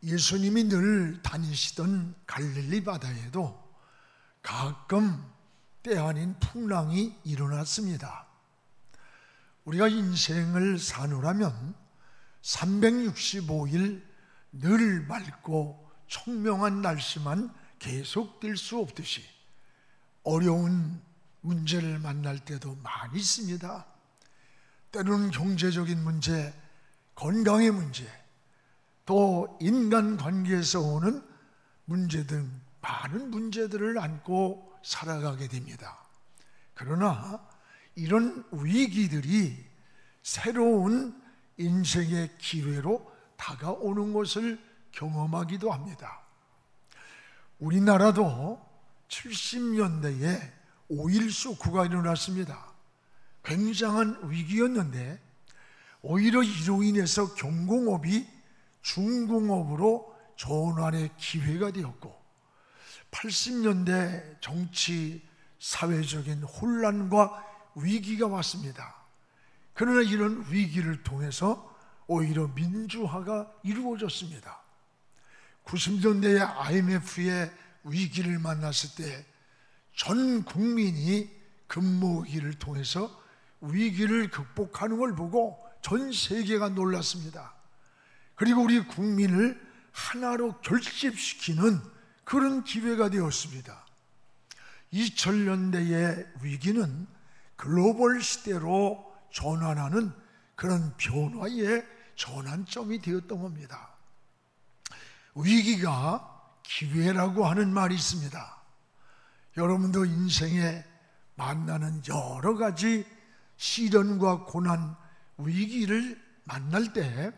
예수님이 늘 다니시던 갈릴리 바다에도 가끔 때 아닌 풍랑이 일어났습니다. 우리가 인생을 사노라면 365일 늘 맑고 청명한 날씨만 계속될 수 없듯이 어려운 문제를 만날 때도 많이 있습니다. 때로는 경제적인 문제, 건강의 문제, 또 인간관계에서 오는 문제 등 많은 문제들을 안고 살아가게 됩니다. 그러나 이런 위기들이 새로운 인생의 기회로 다가오는 것을 경험하기도 합니다. 우리나라도 70년대에 5.1 쇼크가 일어났습니다. 굉장한 위기였는데 오히려 이로 인해서 경공업이 중공업으로 전환의 기회가 되었고 80년대 정치, 사회적인 혼란과 위기가 왔습니다. 그러나 이런 위기를 통해서 오히려 민주화가 이루어졌습니다. 90년대의 IMF의 위기를 만났을 때 전 국민이 금모기를 통해서 위기를 극복하는 걸 보고 전 세계가 놀랐습니다. 그리고 우리 국민을 하나로 결집시키는 그런 기회가 되었습니다. 2000년대의 위기는 글로벌 시대로 전환하는 그런 변화의 전환점이 되었던 겁니다. 위기가 기회라고 하는 말이 있습니다. 여러분도 인생에 만나는 여러 가지 시련과 고난, 위기를 만날 때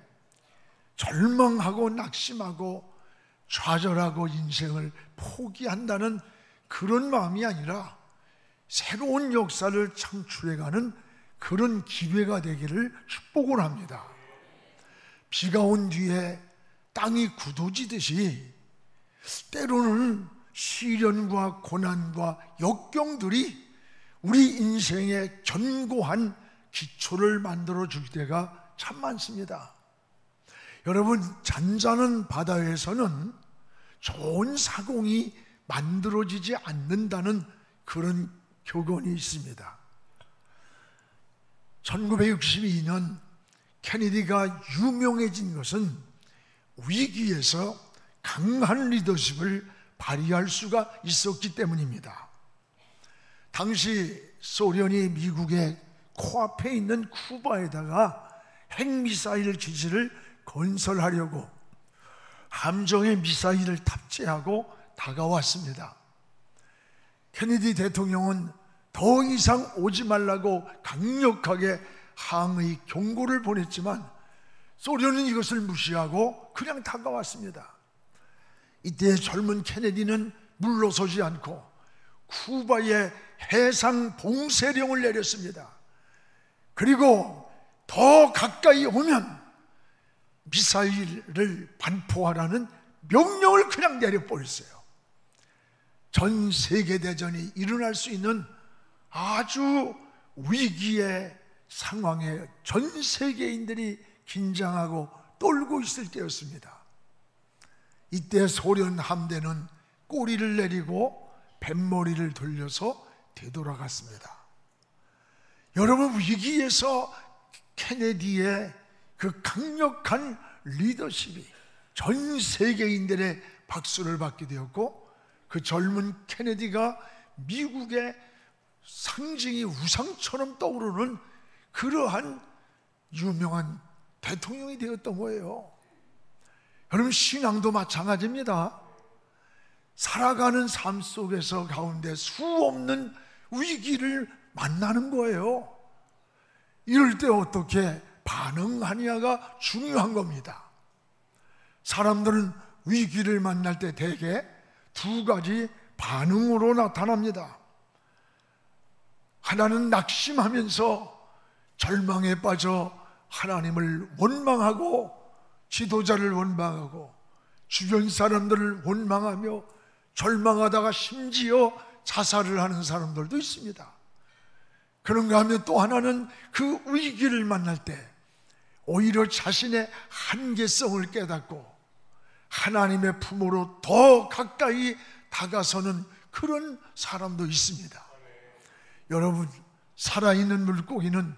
절망하고 낙심하고 좌절하고 인생을 포기한다는 그런 마음이 아니라 새로운 역사를 창출해가는 그런 기회가 되기를 축복을 합니다. 비가 온 뒤에 땅이 굳어지듯이 때로는 시련과 고난과 역경들이 우리 인생의 견고한 기초를 만들어 줄 때가 참 많습니다. 여러분, 잔잔한 바다에서는 좋은 사공이 만들어지지 않는다는 그런 교훈이 있습니다. 1962년 케네디가 유명해진 것은 위기에서 강한 리더십을 발휘할 수가 있었기 때문입니다. 당시 소련이 미국의 코앞에 있는 쿠바에다가 핵미사일 기지를 건설하려고 함정에 미사일을 탑재하고 다가왔습니다. 케네디 대통령은 더 이상 오지 말라고 강력하게 항의 경고를 보냈지만 소련은 이것을 무시하고 그냥 다가왔습니다. 이때 젊은 케네디는 물러서지 않고 쿠바에 해상 봉쇄령을 내렸습니다. 그리고 더 가까이 오면 미사일을 반포하라는 명령을 그냥 내려버렸어요. 전 세계대전이 일어날 수 있는 아주 위기의 상황에 전 세계인들이 긴장하고 떨고 있을 때였습니다. 이때 소련 함대는 꼬리를 내리고 뱃머리를 돌려서 되돌아갔습니다. 여러분, 위기에서 케네디의 그 강력한 리더십이 전 세계인들의 박수를 받게 되었고, 그 젊은 케네디가 미국의 상징이 우상처럼 떠오르는 그러한 유명한 대통령이 되었던 거예요. 여러분, 신앙도 마찬가지입니다. 살아가는 삶 속에서 가운데 수없는 위기를 만나는 거예요. 이럴 때 어떻게 반응하느냐가 중요한 겁니다. 사람들은 위기를 만날 때 대개 두 가지 반응으로 나타납니다. 하나는 낙심하면서 절망에 빠져 하나님을 원망하고 지도자를 원망하고 주변 사람들을 원망하며 절망하다가 심지어 자살을 하는 사람들도 있습니다. 그런가 하면 또 하나는 그 위기를 만날 때 오히려 자신의 한계성을 깨닫고 하나님의 품으로 더 가까이 다가서는 그런 사람도 있습니다. 여러분, 살아있는 물고기는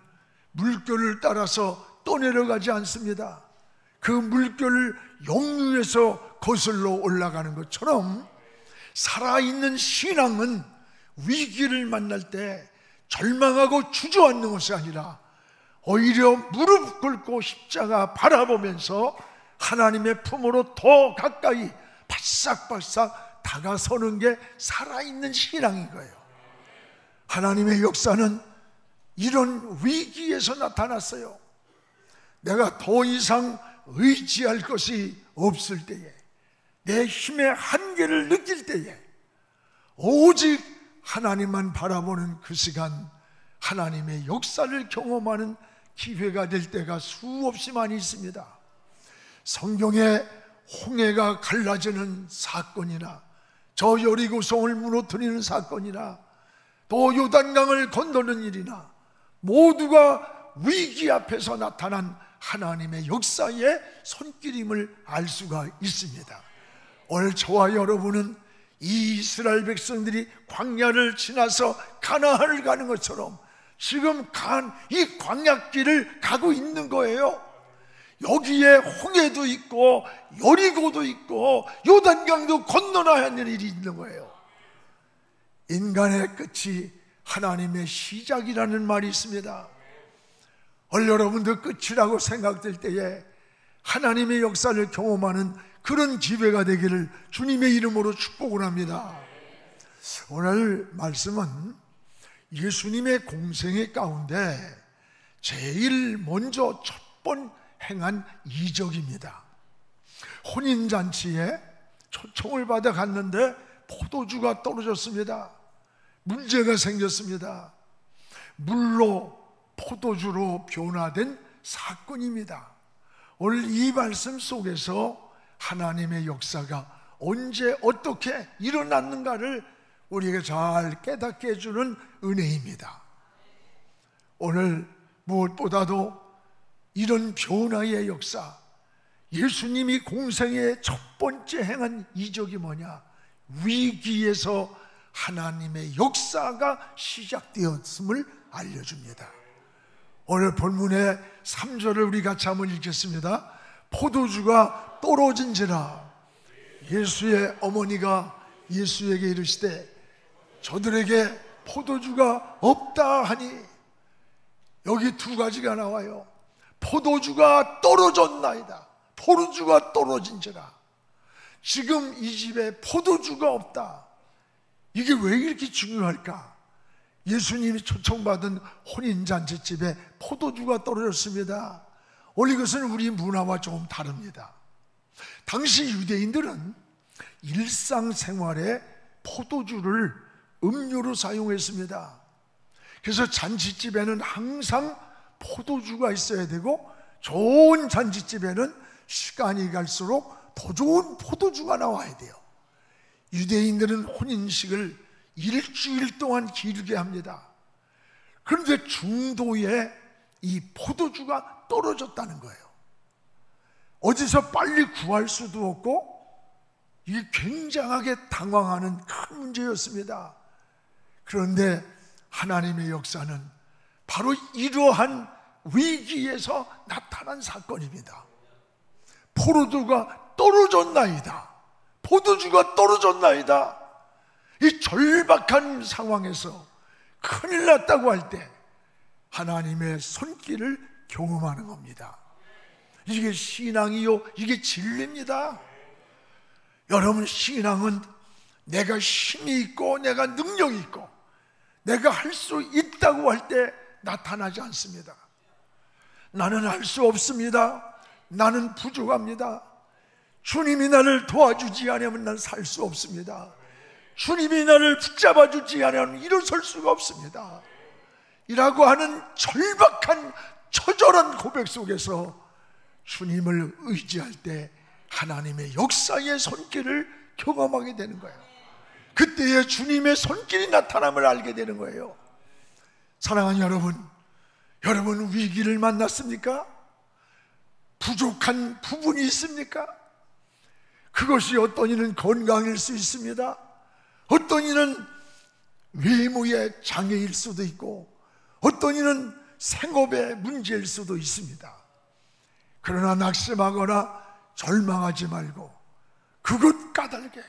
물결을 따라서 떠내려가지 않습니다. 그 물결을 역류해서 거슬러 올라가는 것처럼 살아있는 신앙은 위기를 만날 때 절망하고 주저앉는 것이 아니라 오히려 무릎 꿇고 십자가 바라보면서 하나님의 품으로 더 가까이 바싹바싹 다가서는 게 살아있는 신앙인 거예요. 하나님의 역사는 이런 위기에서 나타났어요. 내가 더 이상 의지할 것이 없을 때에, 내 힘의 한계를 느낄 때에 오직 하나님만 바라보는 그 시간, 하나님의 역사를 경험하는 기회가 될 때가 수없이 많이 있습니다. 성경에 홍해가 갈라지는 사건이나 저 여리고성을 무너뜨리는 사건이나 또 요단강을 건너는 일이나 모두가 위기 앞에서 나타난 하나님의 역사의 손길임을 알 수가 있습니다. 오늘 저와 여러분은 이 이스라엘 백성들이 광야를 지나서 가나안을 가는 것처럼 지금 이 광야길을 가고 있는 거예요. 여기에 홍해도 있고 여리고도 있고 요단강도 건너야 하는 일이 있는 거예요. 인간의 끝이 하나님의 시작이라는 말이 있습니다. 오늘 여러분도 끝이라고 생각될 때에 하나님의 역사를 경험하는 그런 기회가 되기를 주님의 이름으로 축복을 합니다. 오늘 말씀은 예수님의 공생애 가운데 제일 먼저 첫 번 행한 이적입니다. 혼인잔치에 초청을 받아 갔는데 포도주가 떨어졌습니다. 문제가 생겼습니다. 물로 포도주로 변화된 사건입니다. 오늘 이 말씀 속에서 하나님의 역사가 언제 어떻게 일어났는가를 우리에게 잘 깨닫게 해주는 은혜입니다. 오늘 무엇보다도 이런 변화의 역사, 예수님이 공생의 첫 번째 행한 이적이 뭐냐? 위기에서 하나님의 역사가 시작되었음을 알려줍니다. 오늘 본문의 3절을 우리 같이 한번 읽겠습니다. 포도주가 떨어진지라 예수의 어머니가 예수에게 이르시되 저들에게 포도주가 없다 하니, 여기 두 가지가 나와요. 포도주가 떨어졌나이다, 포도주가 떨어진지라. 지금 이 집에 포도주가 없다. 이게 왜 이렇게 중요할까? 예수님이 초청받은 혼인잔치집에 포도주가 떨어졌습니다. 오늘 이것은 우리 문화와 조금 다릅니다. 당시 유대인들은 일상생활에 포도주를 음료로 사용했습니다. 그래서 잔치집에는 항상 포도주가 있어야 되고, 좋은 잔치집에는 시간이 갈수록 더 좋은 포도주가 나와야 돼요. 유대인들은 혼인식을 일주일 동안 기르게 합니다. 그런데 중도에 이 포도주가 떨어졌다는 거예요. 어디서 빨리 구할 수도 없고, 이게 굉장하게 당황하는 큰 문제였습니다. 그런데 하나님의 역사는 바로 이러한 위기에서 나타난 사건입니다. 포도주가 떨어졌나이다, 포도주가 떨어졌나이다. 이 절박한 상황에서 큰일 났다고 할 때 하나님의 손길을 경험하는 겁니다. 이게 신앙이요, 이게 진리입니다. 여러분, 신앙은 내가 힘이 있고 내가 능력이 있고 내가 할 수 있다고 할 때 나타나지 않습니다. 나는 할 수 없습니다, 나는 부족합니다, 주님이 나를 도와주지 않으면 난 살 수 없습니다, 주님이 나를 붙잡아 주지 않으면 일어설 수가 없습니다 이라고 하는 절박한 처절한 고백 속에서 주님을 의지할 때 하나님의 역사의 손길을 경험하게 되는 거예요. 그때에 주님의 손길이 나타남을 알게 되는 거예요. 사랑하는 여러분, 여러분 위기를 만났습니까? 부족한 부분이 있습니까? 그것이 어떤 이는 건강일 수 있습니다. 어떤 이는 외모의 장애일 수도 있고, 어떤 이는 생업의 문제일 수도 있습니다. 그러나 낙심하거나 절망하지 말고 그것 까닭에,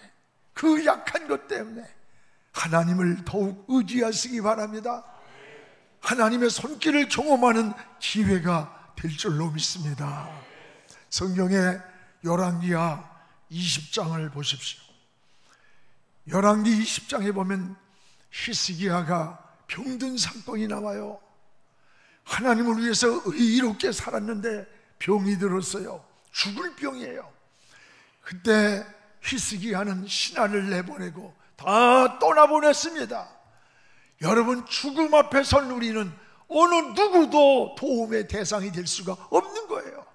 그 약한 것 때문에 하나님을 더욱 의지하시기 바랍니다. 하나님의 손길을 경험하는 기회가 될 줄로 믿습니다. 성경의 열왕기하 20장을 보십시오. 열왕기 20장에 보면 히스기야가 병든 사건이 나와요. 하나님을 위해서 의롭게 살았는데 병이 들었어요. 죽을 병이에요. 그때 히스기야는 신하를 내보내고 다 떠나보냈습니다. 여러분, 죽음 앞에 선 우리는 어느 누구도 도움의 대상이 될 수가 없는 거예요.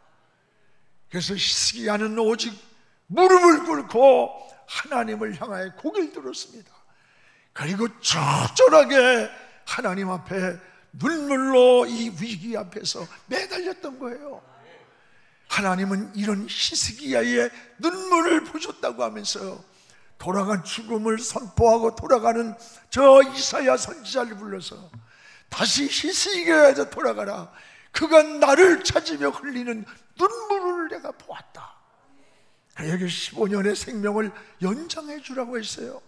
그래서 히스기야는 오직 무릎을 꿇고 하나님을 향하여 고개를 들었습니다. 그리고 적절하게 하나님 앞에 눈물로 이 위기 앞에서 매달렸던 거예요. 하나님은 이런 히스기야의 눈물을 보셨다고 하면서 돌아간 죽음을 선포하고 돌아가는 저 이사야 선지자를 불러서 다시 히스기야에서 돌아가라. 그가 나를 찾으며 흘리는 눈물을 내가 보았다. 그에게 15년의 생명을 연장해 주라고 했어요.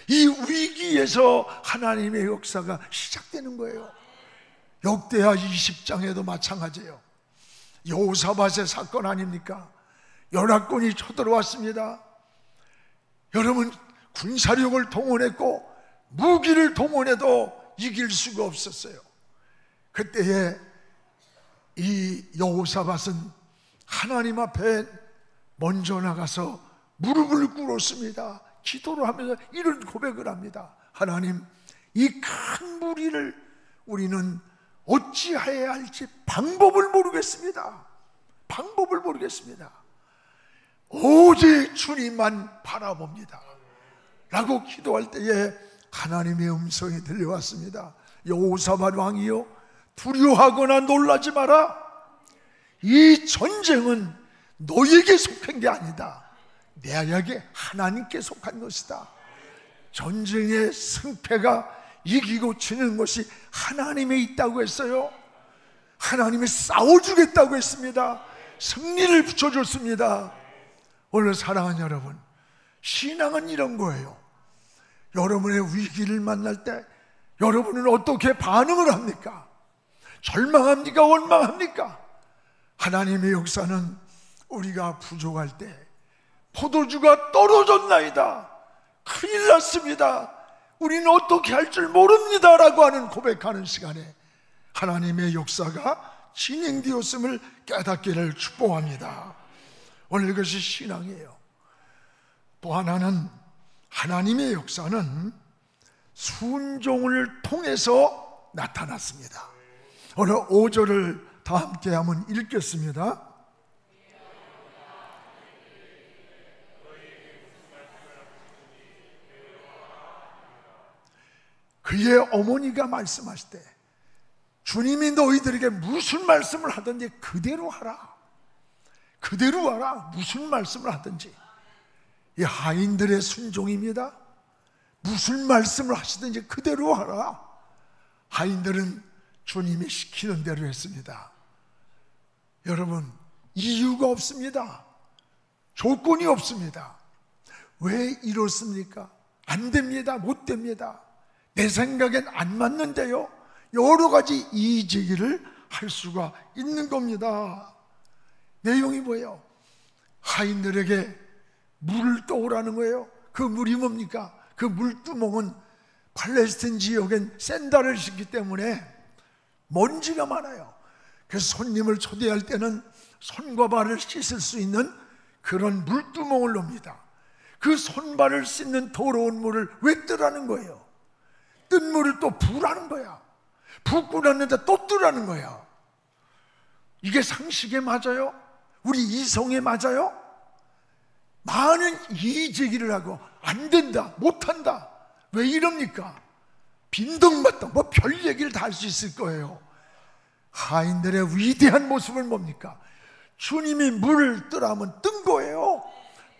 이 위기에서 하나님의 역사가 시작되는 거예요. 역대하 20장에도 마찬가지예요. 여호사밧의 사건 아닙니까? 연합군이 쳐들어왔습니다. 여러분, 군사력을 동원했고 무기를 동원해도 이길 수가 없었어요. 그때에 이 여호사밧은 하나님 앞에 먼저 나가서 무릎을 꿇었습니다. 기도를 하면서 이런 고백을 합니다. 하나님, 이 큰 무리를 우리는 어찌해야 할지 방법을 모르겠습니다. 방법을 모르겠습니다. 오직 주님만 바라봅니다 라고 기도할 때에 하나님의 음성이 들려왔습니다. 여호사밧 왕이요, 두려워하거나 놀라지 마라. 이 전쟁은 너에게 속한 게 아니다. 내게 하나님께 속한 것이다. 전쟁의 승패가 이기고 지는 것이 하나님에 있다고 했어요. 하나님이 싸워주겠다고 했습니다. 승리를 붙여줬습니다. 오늘 사랑하는 여러분, 신앙은 이런 거예요. 여러분의 위기를 만날 때 여러분은 어떻게 반응을 합니까? 절망합니까? 원망합니까? 하나님의 역사는 우리가 부족할 때 포도주가 떨어졌나이다, 큰일 났습니다, 우리는 어떻게 할 줄 모릅니다 라고 하는 고백하는 시간에 하나님의 역사가 진행되었음을 깨닫기를 축복합니다. 오늘 이것이 신앙이에요. 또 하나는 하나님의 역사는 순종을 통해서 나타났습니다. 오늘 5절을 다 함께 한번 읽겠습니다. 그의 어머니가 말씀하실 때 주님이 너희들에게 무슨 말씀을 하든지 그대로 하라. 그대로 하라. 무슨 말씀을 하든지. 이 하인들의 순종입니다. 무슨 말씀을 하시든지 그대로 하라. 하인들은 주님이 시키는 대로 했습니다. 여러분, 이유가 없습니다. 조건이 없습니다. 왜 이렇습니까? 안 됩니다. 못 됩니다. 내 생각엔 안 맞는데요. 여러 가지 이의제기를 할 수가 있는 겁니다. 내용이 뭐예요? 하인들에게 물을 떠오라는 거예요. 그 물이 뭡니까? 그 물두멍은 팔레스틴 지역엔 샌달을 싣기 때문에 먼지가 많아요. 그래서 손님을 초대할 때는 손과 발을 씻을 수 있는 그런 물두멍을 놓습니다. 그 손발을 씻는 더러운 물을 왜 뜨라는 거예요? 뜬 물을 또 부라는 거야. 붓고 났는데 또 뜨라는 거야. 이게 상식에 맞아요? 우리 이성에 맞아요? 많은 이의제기를 하고 안 된다, 못한다, 왜 이럽니까? 빈둥맞다, 뭐 별 얘기를 다 할 수 있을 거예요. 하인들의 위대한 모습은 뭡니까? 주님이 물을 뜨라면 뜬 거예요.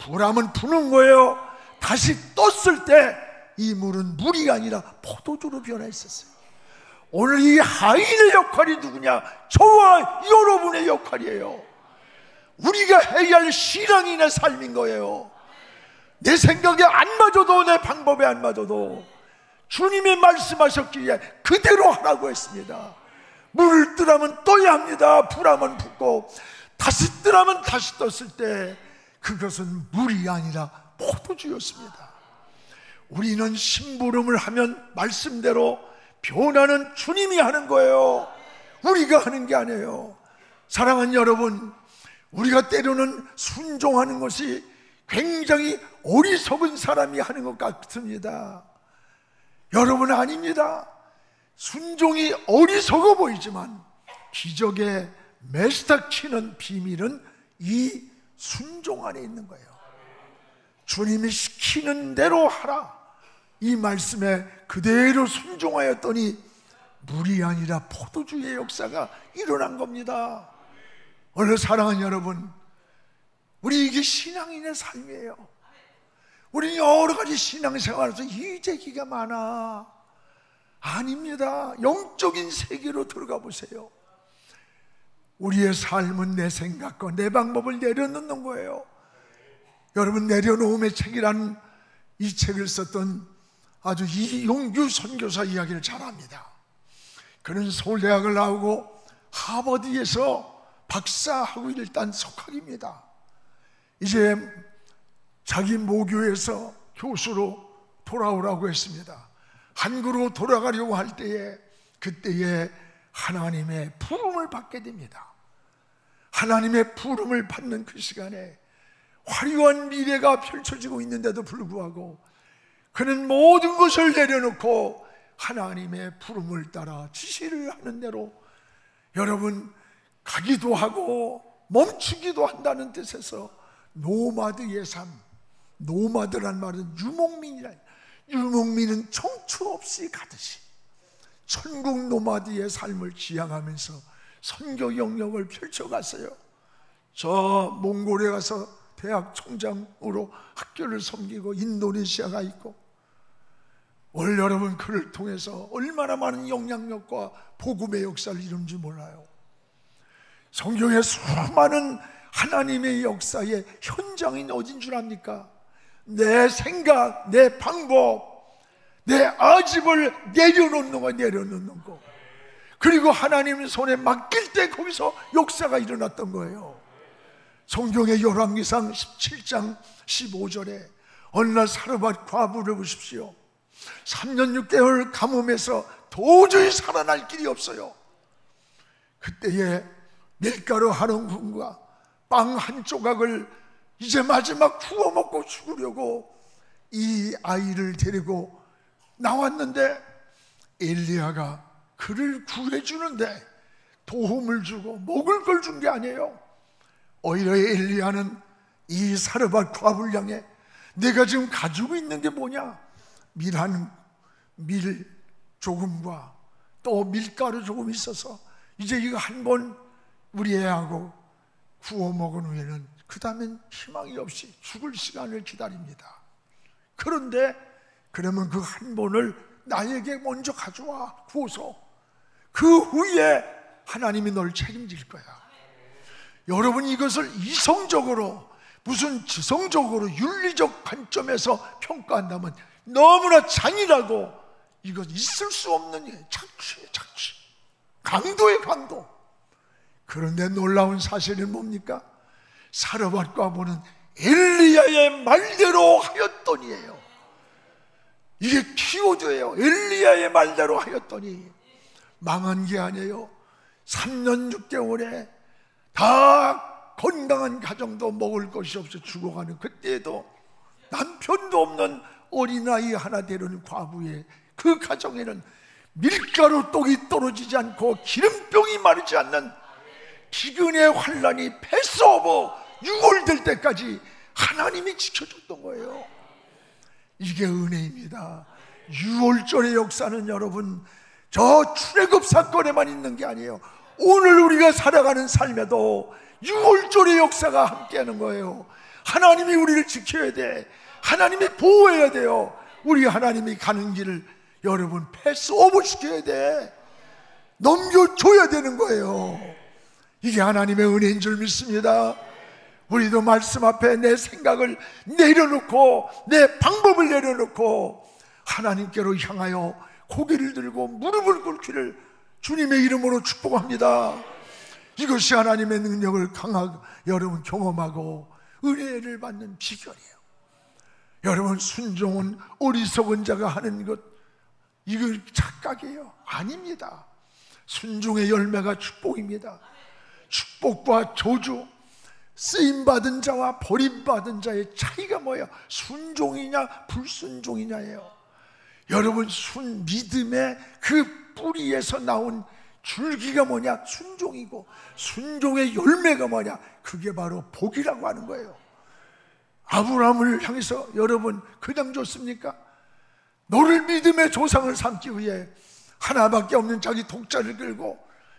불하면 부는 거예요. 다시 떴을 때 이 물은 물이 아니라 포도주로 변해 있었어요. 오늘 이 하인의 역할이 누구냐? 저와 여러분의 역할이에요. 우리가 해야 할 신앙인의 삶인 거예요. 내 생각에 안 맞아도, 내 방법에 안 맞아도 주님이 말씀하셨기에 그대로 하라고 했습니다. 물을 뜨라면 떠야 합니다. 불하면 붓고, 다시 뜨라면 다시 떴을 때 그것은 물이 아니라 포도주였습니다. 우리는 심부름을 하면 말씀대로 변화는 주님이 하는 거예요. 우리가 하는 게 아니에요. 사랑하는 여러분, 우리가 때로는 순종하는 것이 굉장히 어리석은 사람이 하는 것 같습니다. 여러분은 아닙니다. 순종이 어리석어 보이지만 기적의 매스탁 치는 비밀은 이 순종 안에 있는 거예요. 주님이 시키는 대로 하라, 이 말씀에 그대로 순종하였더니 물이 아니라 포도주의 역사가 일어난 겁니다. 오늘 사랑하는 여러분, 우리 이게 신앙인의 삶이에요. 우리 여러 가지 신앙생활에서 이재기가 많아. 아닙니다. 영적인 세계로 들어가 보세요. 우리의 삶은 내 생각과 내 방법을 내려놓는 거예요. 여러분, 내려놓음의 책이라는 이 책을 썼던 아주 이용규 선교사 이야기를 잘 압니다. 그는 서울대학을 나오고 하버드에서 박사하고 일단 석학입니다. 이제 자기 모교에서 교수로 돌아오라고 했습니다. 한국으로 돌아가려고 할 때에 그때에 하나님의 부름을 받게 됩니다. 하나님의 부름을 받는 그 시간에 화려한 미래가 펼쳐지고 있는데도 불구하고 그는 모든 것을 내려놓고 하나님의 부름을 따라 지시를 하는 대로, 여러분, 가기도 하고 멈추기도 한다는 뜻에서 노마드의 삶, 노마드란 말은 유목민이라, 유목민은 청춘 없이 가듯이 천국 노마드의 삶을 지향하면서 선교 영역을 펼쳐갔어요. 저 몽골에 가서 대학 총장으로 학교를 섬기고 인도네시아가 있고, 오늘 여러분 그를 통해서 얼마나 많은 영향력과 복음의 역사를 이룬지 몰라요. 성경에 수많은 하나님의 역사의 현장이 어딘 줄 압니까? 내 생각, 내 방법, 내 아집을 내려놓는 거. 그리고 하나님 손에 맡길 때 거기서 역사가 일어났던 거예요. 성경의 열왕기상 17장 15절에 어느 날 사르밧 과부를 보십시오. 3년 6개월 가뭄에서 도저히 살아날 길이 없어요. 그때에 밀가루 한 움큼과 빵 한 조각을 이제 마지막 구워 먹고 죽으려고 이 아이를 데리고 나왔는데, 엘리야가 그를 구해주는데 도움을 주고 먹을 걸 준 게 아니에요. 오히려 엘리야는 이 사르밧 과부를 향해 내가 지금 가지고 있는 게 뭐냐? 밀 조금과 또 밀가루 조금 있어서 이제 이거 한 번 우리 애하고 구워 먹은 후에는 그 다음엔 희망이 없이 죽을 시간을 기다립니다. 그런데 그러면 그 한 번을 나에게 먼저 가져와 구워서 그 후에 하나님이 널 책임질 거야. 여러분, 이것을 이성적으로, 무슨 지성적으로 윤리적 관점에서 평가한다면 너무나 잔인하고 이건 있을 수 없는 일, 착취, 강도의 강도. 그런데 놀라운 사실은 뭡니까? 사르밧 과부는 엘리야의 말대로 하였더니예요. 이게 키워드예요. 엘리야의 말대로 하였더니 망한 게 아니에요. 3년 6개월에 다 건강한 가정도 먹을 것이 없어 죽어가는 그때에도 남편도 없는 어린아이 하나 데려온 과부의 그 가정에는 밀가루 떡이 떨어지지 않고 기름병이 마르지 않는 기근의 환란이 패스오버 6월 될 때까지 하나님이 지켜줬던 거예요. 이게 은혜입니다. 6월절의 역사는 여러분 저 출애굽 사건에만 있는 게 아니에요. 오늘 우리가 살아가는 삶에도 6월절의 역사가 함께하는 거예요. 하나님이 우리를 지켜야 돼. 하나님이 보호해야 돼요. 우리 하나님이 가는 길을 여러분 패스오버 시켜야 돼. 넘겨줘야 되는 거예요. 이게 하나님의 은혜인 줄 믿습니다. 우리도 말씀 앞에 내 생각을 내려놓고 내 방법을 내려놓고 하나님께로 향하여 고개를 들고 무릎을 꿇기를 주님의 이름으로 축복합니다. 이것이 하나님의 능력을 강하게 여러분 경험하고 은혜를 받는 비결이에요. 여러분, 순종은 어리석은 자가 하는 것, 이거 착각이에요. 아닙니다. 순종의 열매가 축복입니다. 축복과 저주, 쓰임받은 자와 버림받은 자의 차이가 뭐예요? 순종이냐 불순종이냐예요. 여러분, 믿음의 그 뿌리에서 나온 줄기가 뭐냐? 순종이고, 순종의 열매가 뭐냐? 그게 바로 복이라고 하는 거예요. 아브라함을 향해서 여러분 그냥 줬습니까? 너를 믿음의 조상을 삼기 위해 하나밖에 없는 자기 독자를 끌고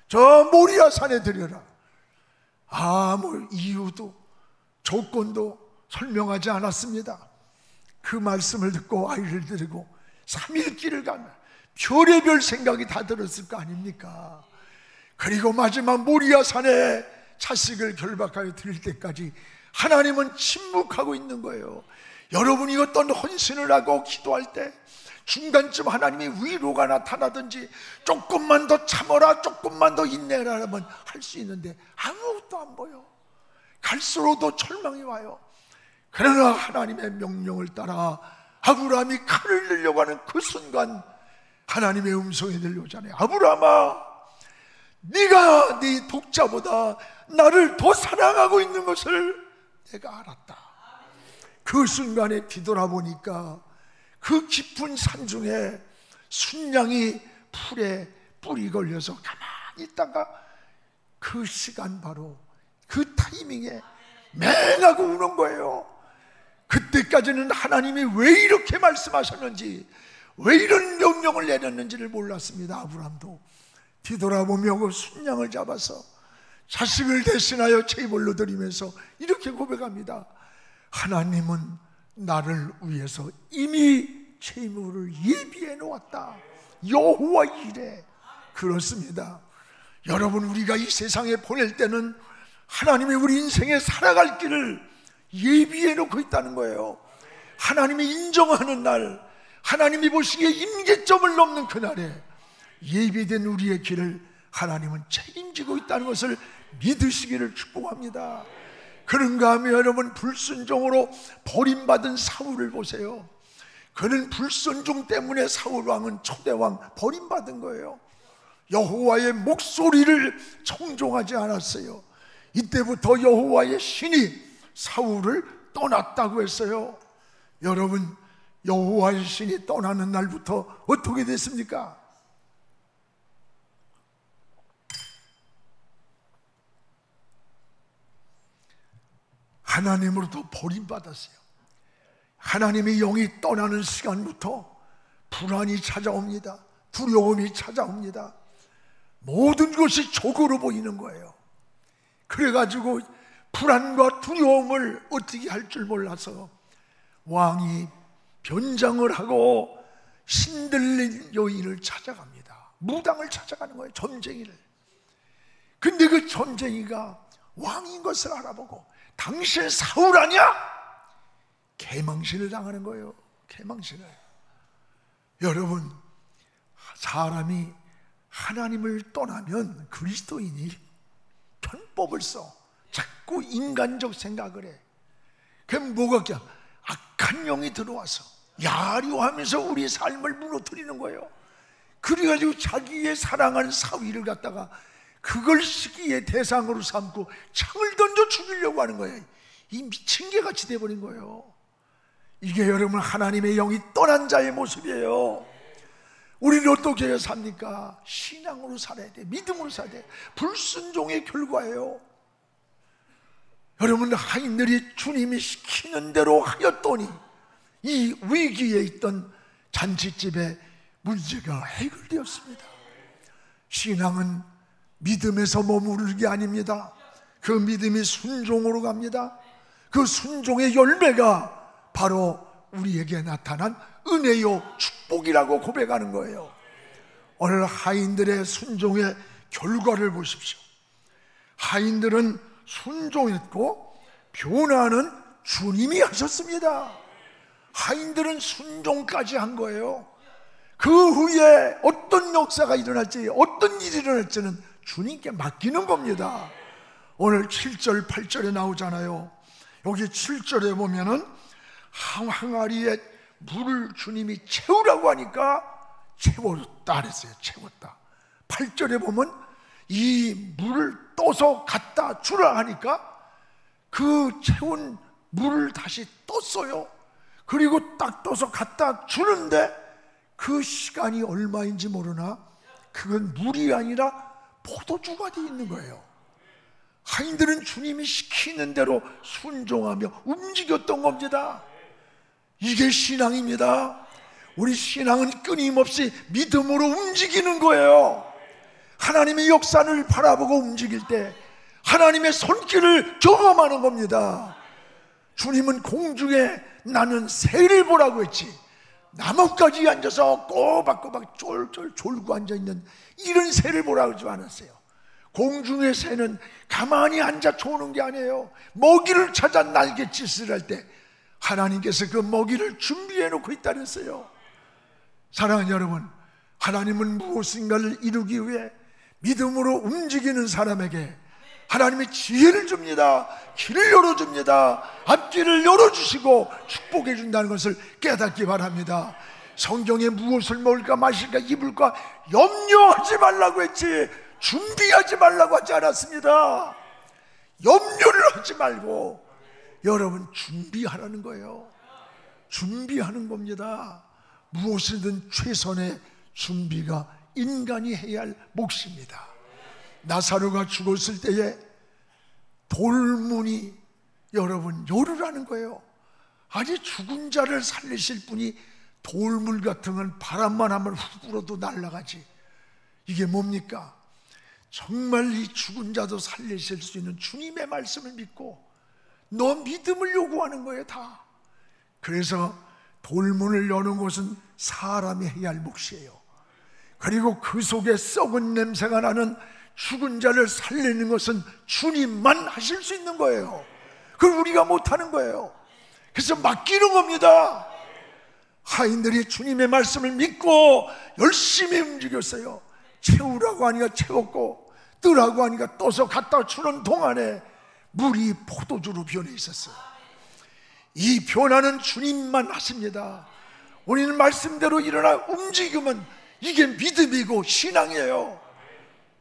저 모리아 산에 들여라. 아무 이유도 조건도 설명하지 않았습니다. 그 말씀을 듣고 아이를 데리고 3일 길을 가면 별의별 생각이 다 들었을 거 아닙니까? 그리고 마지막 모리아 산에 자식을 결박하여 드릴 때까지 하나님은 침묵하고 있는 거예요. 여러분이 어떤 헌신을 하고 기도할 때 중간쯤 하나님이 위로가 나타나든지 조금만 더 참아라, 조금만 더 인내라 하면 할 수 있는데 아무것도 안 보여. 갈수록 더 절망이 와요. 그러나 하나님의 명령을 따라 아브라함이 칼을 들려고 하는 그 순간 하나님의 음성이 들려오잖아요. 아브라함아, 네가 네 독자보다 나를 더 사랑하고 있는 것을 내가 알았다. 그 순간에 뒤돌아보니까 그 깊은 산중에 순양이 풀에 뿔이 걸려서 가만히 있다가 그 시간 바로 그 타이밍에 맹하고 우는 거예요. 그때까지는 하나님이 왜 이렇게 말씀하셨는지, 왜 이런 명령을 내렸는지를 몰랐습니다. 아브라함도 뒤돌아보며 그 순양을 잡아서 자식을 대신하여 제물로 드리면서 이렇게 고백합니다. 하나님은 나를 위해서 이미 제물을 예비해 놓았다. 여호와 이래. 그렇습니다. 여러분, 우리가 이 세상에 보낼 때는 하나님이 우리 인생에 살아갈 길을 예비해 놓고 있다는 거예요. 하나님이 인정하는 날, 하나님이 보시기에 임계점을 넘는 그날에 예비된 우리의 길을 하나님은 책임지고 있다는 것을 믿으시기를 축복합니다. 그런가 하면 여러분, 불순종으로 버림받은 사울을 보세요. 그는 불순종 때문에 사울 왕은 초대왕 버림받은 거예요. 여호와의 목소리를 청종하지 않았어요. 이때부터 여호와의 신이 사울을 떠났다고 했어요. 여러분, 여호와의 신이 떠나는 날부터 어떻게 됐습니까? 하나님으로부터 버림받았어요. 하나님의 영이 떠나는 시간부터 불안이 찾아옵니다. 두려움이 찾아옵니다. 모든 것이 적으로 보이는 거예요. 그래가지고 불안과 두려움을 어떻게 할 줄 몰라서 왕이 변장을 하고 신들린 여인을 찾아갑니다. 무당을 찾아가는 거예요. 점쟁이를. 근데 그 점쟁이가 왕인 것을 알아보고 당신 사울 아니야? 개망신을 당하는 거예요. 개망신을. 여러분, 사람이 하나님을 떠나면 그리스도인이 편법을 써. 자꾸 인간적 생각을 해. 그럼 뭐가 껴? 악한 영이 들어와서 야류하면서 우리 삶을 무너뜨리는 거예요. 그래가지고 자기의 사랑하는 사위를 갖다가 그걸 시기의 대상으로 삼고 창을 던져 죽이려고 하는 거예요. 이 미친 개같이 돼버린 거예요. 이게 여러분 하나님의 영이 떠난 자의 모습이에요. 우리는 어떻게 해야 삽니까? 신앙으로 살아야 돼. 믿음으로 살아야 돼. 불순종의 결과예요. 여러분, 하인들이 주님이 시키는 대로 하였더니 이 위기에 있던 잔치집의 문제가 해결되었습니다. 신앙은 믿음에서 머무르는 게 아닙니다. 그 믿음이 순종으로 갑니다. 그 순종의 열매가 바로 우리에게 나타난 은혜요 축복이라고 고백하는 거예요. 오늘 하인들의 순종의 결과를 보십시오. 하인들은 순종했고 변화는 주님이 하셨습니다. 하인들은 순종까지 한 거예요. 그 후에 어떤 역사가 일어날지, 어떤 일이 일어날지는 주님께 맡기는 겁니다. 오늘 7절 8절에 나오잖아요. 여기 7절에 보면은 항아리에 물을 주님이 채우라고 하니까 채웠다 그랬어요. 채웠다. 8절에 보면 이 물을 떠서 갖다 주라 하니까 그 채운 물을 다시 떴어요. 그리고 딱 떠서 갖다 주는데 그 시간이 얼마인지 모르나 그건 물이 아니라 포도주가 되어 있는 거예요. 하인들은 주님이 시키는 대로 순종하며 움직였던 겁니다. 이게 신앙입니다. 우리 신앙은 끊임없이 믿음으로 움직이는 거예요. 하나님의 역사를 바라보고 움직일 때 하나님의 손길을 경험하는 겁니다. 주님은 공중에 나는 새를 보라고 했지, 나뭇가지에 앉아서 꼬박꼬박 쫄쫄 졸고 앉아있는 이런 새를 보라고 하지 않았어요. 공중의 새는 가만히 앉아 조는 게 아니에요. 먹이를 찾아 날갯짓을 할 때 하나님께서 그 먹이를 준비해 놓고 있다는 했어요. 사랑하는 여러분, 하나님은 무엇인가를 이루기 위해 믿음으로 움직이는 사람에게 하나님의 지혜를 줍니다. 길을 열어줍니다. 앞길을 열어주시고 축복해 준다는 것을 깨닫기 바랍니다. 성경에 무엇을 먹을까 마실까 입을까 염려하지 말라고 했지 준비하지 말라고 하지 않았습니다. 염려를 하지 말고 여러분 준비하라는 거예요. 준비하는 겁니다. 무엇이든 최선의 준비가 인간이 해야 할 몫입니다. 나사로가 죽었을 때에 돌문이 여러분 열으라는 거예요. 아니 죽은 자를 살리실 분이 돌문 같은 건 바람만 하면 훅 불어도 날아가지. 이게 뭡니까? 정말 이 죽은 자도 살리실 수 있는 주님의 말씀을 믿고 너 믿음을 요구하는 거예요 다. 그래서 돌문을 여는 것은 사람이 해야 할 몫이에요. 그리고 그 속에 썩은 냄새가 나는 죽은 자를 살리는 것은 주님만 하실 수 있는 거예요. 그걸 우리가 못하는 거예요. 그래서 맡기는 겁니다. 하인들이 주님의 말씀을 믿고 열심히 움직였어요. 채우라고 하니까 채웠고 뜨라고 하니까 떠서 갖다 주는 동안에 물이 포도주로 변해 있었어요. 이 변화는 주님만 하십니다. 우리는 말씀대로 일어나 움직이면 이게 믿음이고 신앙이에요.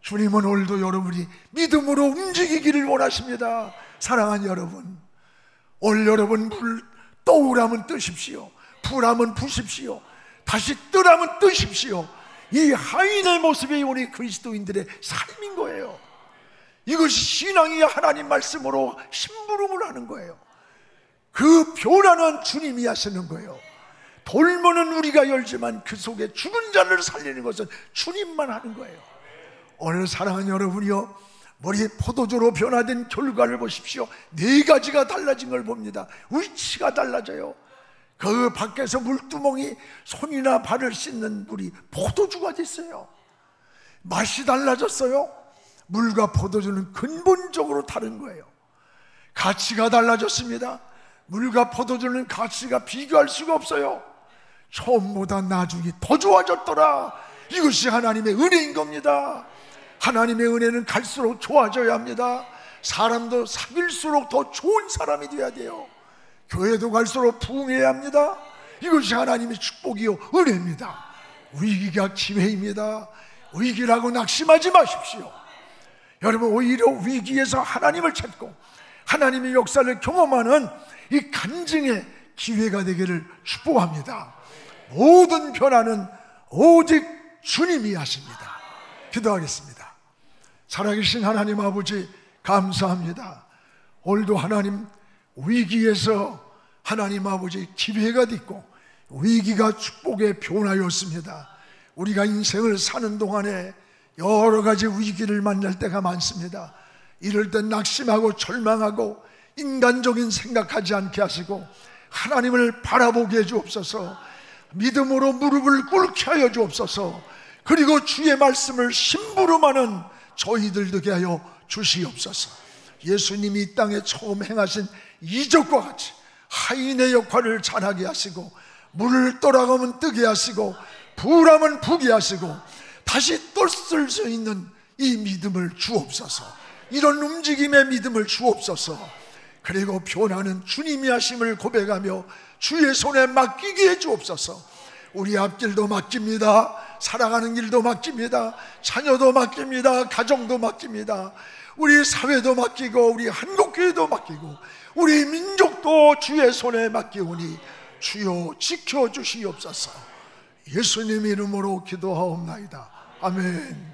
주님은 오늘도 여러분이 믿음으로 움직이기를 원하십니다. 사랑하는 여러분, 오늘 여러분 물 떠오라면 뜨십시오. 불하면 부십시오. 다시 뜨라면 뜨십시오. 이 하인의 모습이 우리 그리스도인들의 삶인 거예요. 이것이 신앙이 하나님 말씀으로 심부름을 하는 거예요. 그 변화는 주님이 하시는 거예요. 돌문은 우리가 열지만 그 속에 죽은 자를 살리는 것은 주님만 하는 거예요. 오늘 사랑하는 여러분이요, 머리에 포도주로 변화된 결과를 보십시오. 4가지가 달라진 걸 봅니다. 위치가 달라져요. 그 밖에서 물두멍이 손이나 발을 씻는 물이 포도주가 됐어요. 맛이 달라졌어요. 물과 포도주는 근본적으로 다른 거예요. 가치가 달라졌습니다. 물과 포도주는 가치가 비교할 수가 없어요. 처음보다 나중에 더 좋아졌더라. 이것이 하나님의 은혜인 겁니다. 하나님의 은혜는 갈수록 좋아져야 합니다. 사람도 사귈수록 더 좋은 사람이 되어야 돼요. 교회도 갈수록 부흥해야 합니다. 이것이 하나님의 축복이요 은혜입니다. 위기가 기회입니다. 위기라고 낙심하지 마십시오. 여러분, 오히려 위기에서 하나님을 찾고 하나님의 역사를 경험하는 이 간증의 기회가 되기를 축복합니다. 모든 변화는 오직 주님이 하십니다. 기도하겠습니다. 살아계신 하나님 아버지, 감사합니다. 오늘도 하나님 위기에서 하나님 아버지 기회가 됐고 위기가 축복의 변화였습니다. 우리가 인생을 사는 동안에 여러 가지 위기를 만날 때가 많습니다. 이럴 때 낙심하고 절망하고 인간적인 생각하지 않게 하시고 하나님을 바라보게 해 주옵소서. 믿음으로 무릎을 꿇게 하여 주옵소서. 그리고 주의 말씀을 심부름하는 저희들 되게 하여 주시옵소서. 예수님이 이 땅에 처음 행하신 이적과 같이 하인의 역할을 잘하게 하시고, 물을 떠나가면 뜨게 하시고, 부으라면 부게 하시고, 다시 떴을 수 있는 이 믿음을 주옵소서. 이런 움직임의 믿음을 주옵소서. 그리고 변화는 주님이 하심을 고백하며 주의 손에 맡기게 해 주옵소서. 우리 앞길도 맡깁니다. 살아가는 길도 맡깁니다. 자녀도 맡깁니다. 가정도 맡깁니다. 우리 사회도 맡기고, 우리 한국교회도 맡기고, 우리 민족도 주의 손에 맡기오니 주여 지켜주시옵소서. 예수님 이름으로 기도하옵나이다. 아멘.